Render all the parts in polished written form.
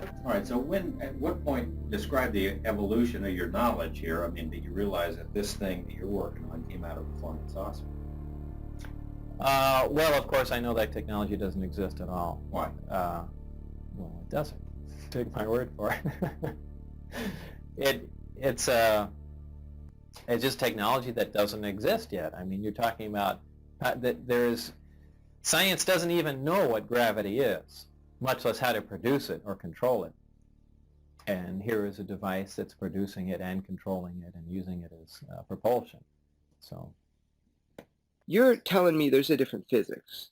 All right, so at what point, describe the evolution of your knowledge here? I mean, did you realize that this thing that you're working on came out of a flying saucer? Well, of course, I know that technology doesn't exist at all. Why? Well, it doesn't. Take my word for it. it it's it's just technology that doesn't exist yet. I mean, you're talking about that there's science doesn't even know what gravity is, much less how to produce it or control it. And here is a device that's producing it and controlling it and using it as propulsion. So You're telling me there's a different physics.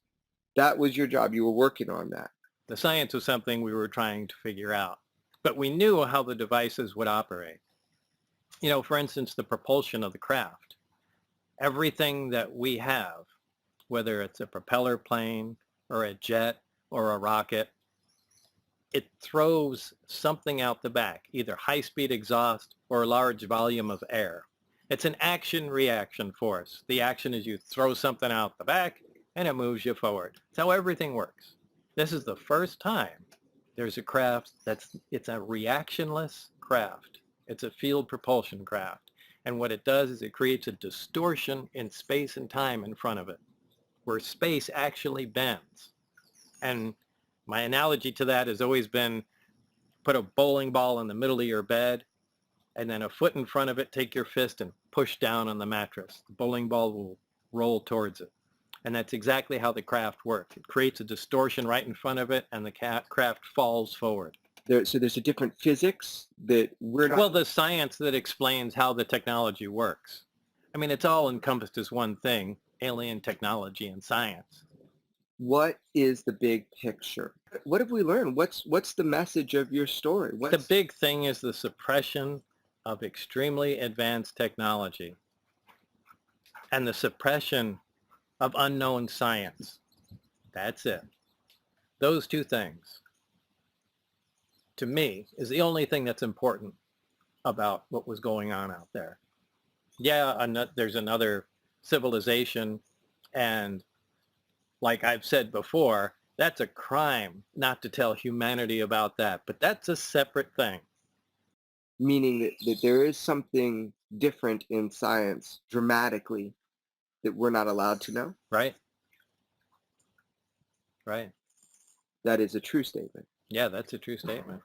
That was your job. You were working on that. the science was something we were trying to figure out, but we knew how the devices would operate. You know, for instance, the propulsion of the craft. Everything that we have, whether it's a propeller plane or a jet or a rocket, it throws something out the back, either high-speed exhaust or a large volume of air. It's an action-reaction force. The action is you throw something out the back and it moves you forward. That's how everything works. This is the first time there's a craft it's a reactionless craft. It's a field propulsion craft. And what it does is it creates a distortion in space and time in front of it, where space actually bends. And my analogy to that has always been put a bowling ball in the middle of your bed and then a foot in front of it, take your fist and push down on the mattress. The bowling ball will roll towards it. And that's exactly how the craft works. It creates a distortion right in front of it and the craft falls forward. So there's a different physics that we're not... Well, the science that explains how the technology works. I mean, it's all encompassed as one thing, alien technology and science. What is the big picture? What have we learned? What's the message of your story? The big thing is the suppression of extremely advanced technology and the suppression of unknown science. That's it. Those two things, to me, is the only thing that's important about what was going on out there. Yeah, there's another civilization, and like I've said before, that's a crime not to tell humanity about that, but that's a separate thing. Meaning that there is something different in science dramatically that we're not allowed to know? Right? Right. That is a true statement. Yeah, that's a true statement.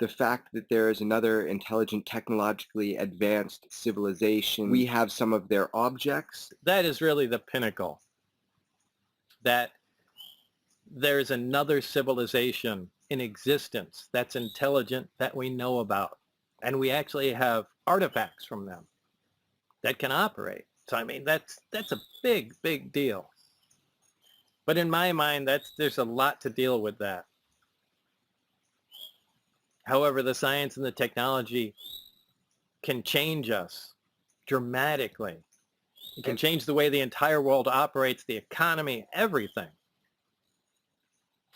The fact that there is another intelligent, technologically advanced civilization, we have some of their objects. That is really the pinnacle. That there's another civilization in existence that's intelligent that we know about. And we actually have artifacts from them that can operate. So, I mean, that's a big, big deal. But in my mind, there's a lot to deal with that. However, the science and the technology can change us dramatically. It can change the way the entire world operates, the economy, everything.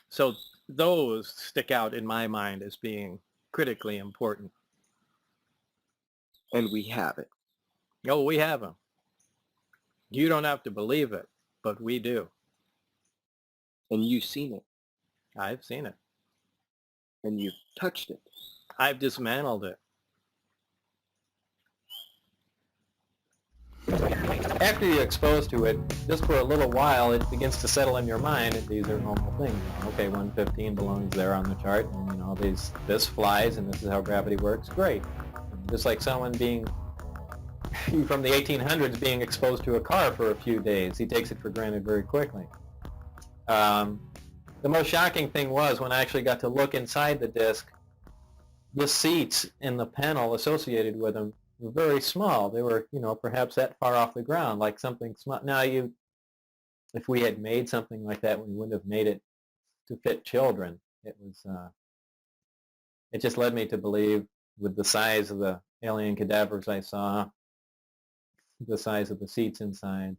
So those stick out in my mind as being critically important. And we have it. Oh, we have them. You don't have to believe it, but we do. And you've seen it. I've seen it. And you've touched it. I've dismantled it. After you're exposed to it, just for a little while, it begins to settle in your mind that these are normal things. Okay, 115 belongs there on the chart, and this flies, and this is how gravity works. Great. Just like someone being from the 1800s being exposed to a car for a few days, he takes it for granted very quickly. The most shocking thing was when I actually got to look inside the disk, the seats in the panel associated with them were very small. They were, perhaps that far off the ground, like something small. Now, if we had made something like that, we wouldn't have made it to fit children. It just led me to believe, with the size of the alien cadavers I saw, the size of the seats inside,